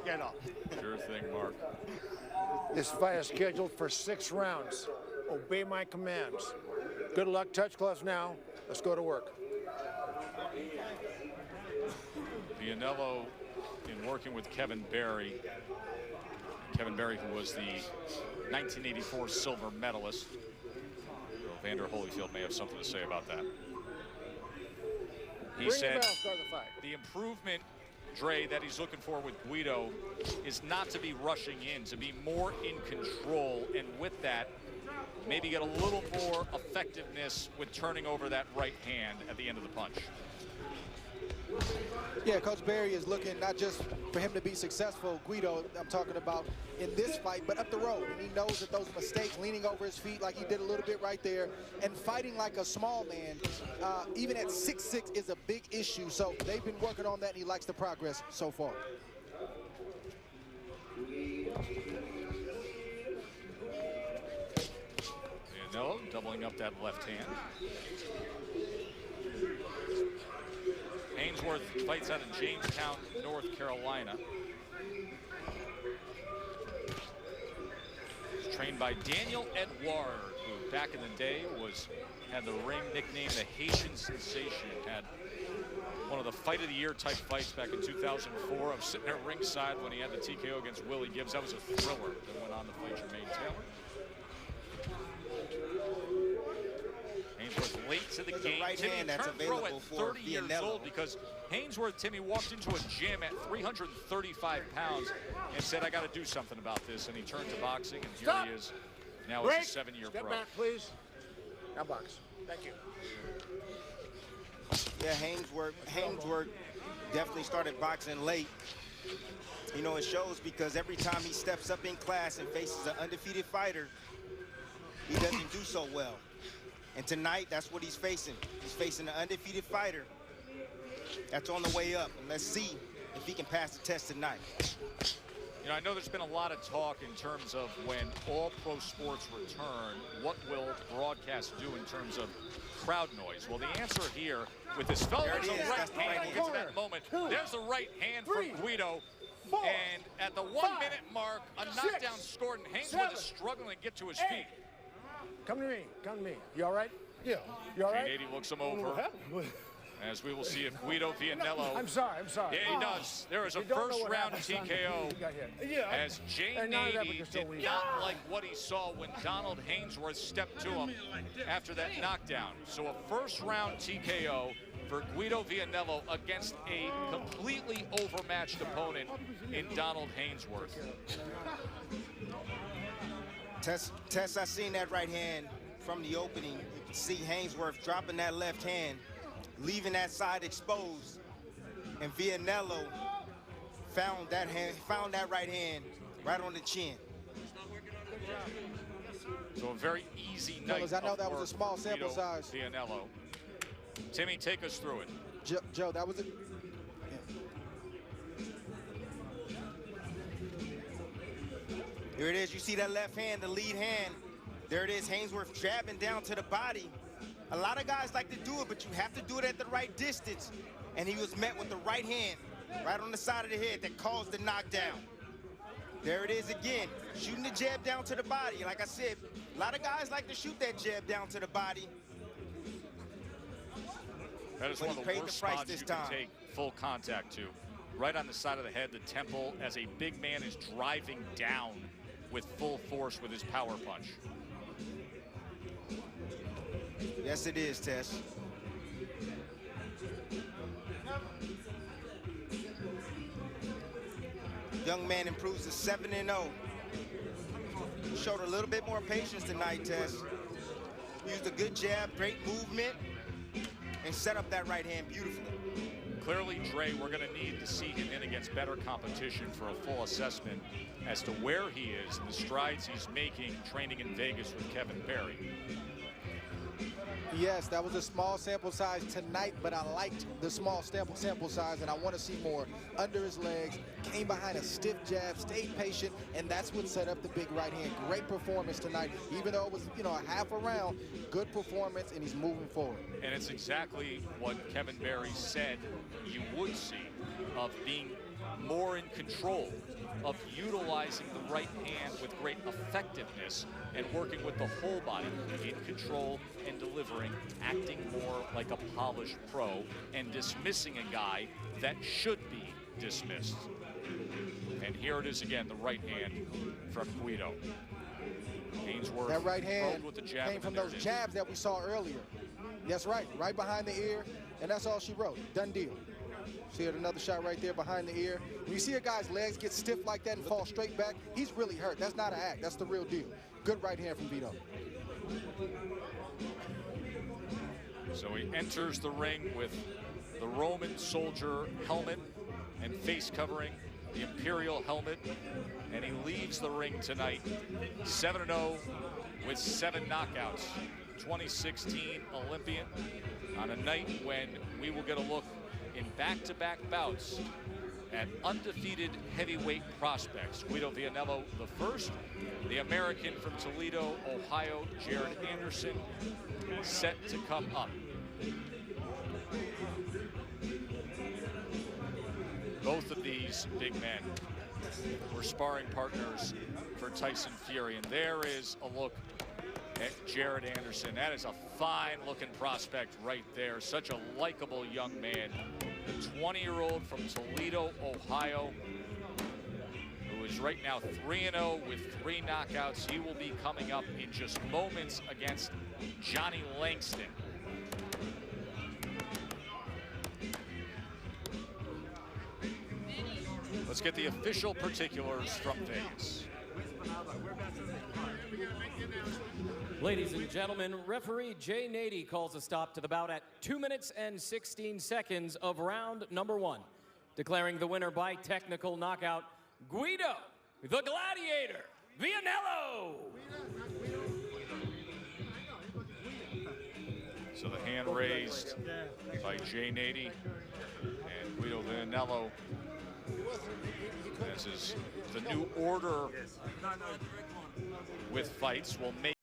Get off. Sure thing, Mark. This fight is scheduled for 6 rounds. Obey my commands. Good luck. Touch gloves now. Let's go to work. Wianello, in working with Kevin Barry. Kevin Barry, who was the 1984 silver medalist. Vander Holyfield may have something to say about that. He said the improvement, Dre, that he's looking for with Guido is not to be rushing in, to be more in control, and with that, maybe get a little more effectiveness with turning over that right hand at the end of the punch. Yeah, Coach Barry is looking not just for him to be successful, Guido, I'm talking about in this fight, but up the road. And he knows that those mistakes, leaning over his feet like he did a little bit right there, and fighting like a small man, even at 6'6", is a big issue. So they've been working on that, and he likes the progress so far. Wianello doubling up that left hand. Ainsworth fights out of Jamestown, North Carolina. He's trained by Daniel Edouard, who back in the day had the ring nickname the Haitian Sensation. Had one of the Fight of the Year type fights back in 2004. I was sitting there ringside when he had the TKO against Willie Gibbs. That was a thriller that went on to fight Jermaine Taylor. Ainsworth late to the game. Right Timmy hand that's turned pro available at for 30 years Wianello. old because Ainsworth, Timmy, walked into a gym at 335 pounds and said, I got to do something about this. And he turned to boxing, and here he is. Now he's a 7-year pro. Step back, please. Now box. Thank you. Yeah, Ainsworth definitely started boxing late. You know, it shows because every time he steps up in class and faces an undefeated fighter, he doesn't do so well. And tonight, that's what he's facing. He's facing an undefeated fighter that's on the way up. And let's see if he can pass the test tonight. You know, I know there's been a lot of talk in terms of when all pro sports return, what will broadcast do in terms of crowd noise? Well, the answer here with this fellow, there's a right hand. We'll get to that moment. There's the right hand from Guido. And at the 1 minute mark, a knockdown scored, and Ainsworth is struggling to get to his feet. Come to me. Come to me. You all right? Yeah. You all right? 80 looks him over. As we will see if Guido Wianello. I'm sorry. Yeah, he does. There is a first-round TKO as Jane Nady did not like what he saw when Donald Ainsworth stepped to him after that knockdown. So a first-round TKO for Guido Wianello against a completely overmatched opponent in Donald Ainsworth. Tess, I seen that right hand from the opening. You can see Ainsworth dropping that left hand, leaving that side exposed. And Wianello found that right hand right on the chin. So a very easy night. I know that was a small sample size. Wianello. Timmy, take us through it. Joe, that was it. Here it is. You see that left hand, the lead hand. There it is. Ainsworth jabbing down to the body. A lot of guys like to do it, but you have to do it at the right distance. And he was met with the right hand, right on the side of the head that caused the knockdown. There it is again, shooting the jab down to the body. Like I said, a lot of guys like to shoot that jab down to the body. That is one of the worst spots you can take full contact to. Right on the side of the head, the temple, as a big man is driving down with full force with his power punch. Yes, it is, Tess. Young man improves to 7-0. Showed a little bit more patience tonight, Tess. Used a good jab, great movement, and set up that right hand beautifully. Clearly, Dre, we're going to need to see him in against better competition for a full assessment as to where he is and the strides he's making training in Vegas with Kevin Barry. Yes, that was a small sample size tonight, but I liked the small sample size, and I want to see more. Under his legs, came behind a stiff jab, stayed patient, and that's what set up the big right hand. Great performance tonight, even though it was, you know, a half a round. Good performance, and he's moving forward. And it's exactly what Kevin Barry said you would see, of being more in control, of utilizing the right hand with great effectiveness and working with the whole body in control and delivering, acting more like a polished pro and dismissing a guy that should be dismissed. And here it is again, the right hand from Guido. Ainsworth, that right hand with the jab, came from those jabs that we saw earlier. That's right behind the ear, and that's all she wrote. Done deal. She had another shot right there behind the ear. When you see a guy's legs get stiff like that and fall straight back, he's really hurt. That's not an act. That's the real deal. Good right hand from Guido. So he enters the ring with the Roman soldier helmet and face covering, the Imperial helmet, and he leaves the ring tonight 7-0 with 7 knockouts. 2016 Olympian on a night when we will get a look in back-to-back bouts at undefeated heavyweight prospects. Guido Wianello the first, the American from Toledo, Ohio, Jared Anderson, set to come up. Both of these big men were sparring partners for Tyson Fury, and there is a look at Jared Anderson. That is a fine-looking prospect right there. Such a likable young man. The 20-year-old from Toledo, Ohio, who is right now 3-0 with 3 knockouts. He will be coming up in just moments against Johnny Langston. Let's get the official particulars from Vegas. Ladies and gentlemen, referee Jay Nady calls a stop to the bout at 2 minutes and 16 seconds of round number 1. Declaring the winner by technical knockout, Guido, the Gladiator, Wianello. So the hand raised by Jay Nady and Guido Wianello. This is the new order with fights will make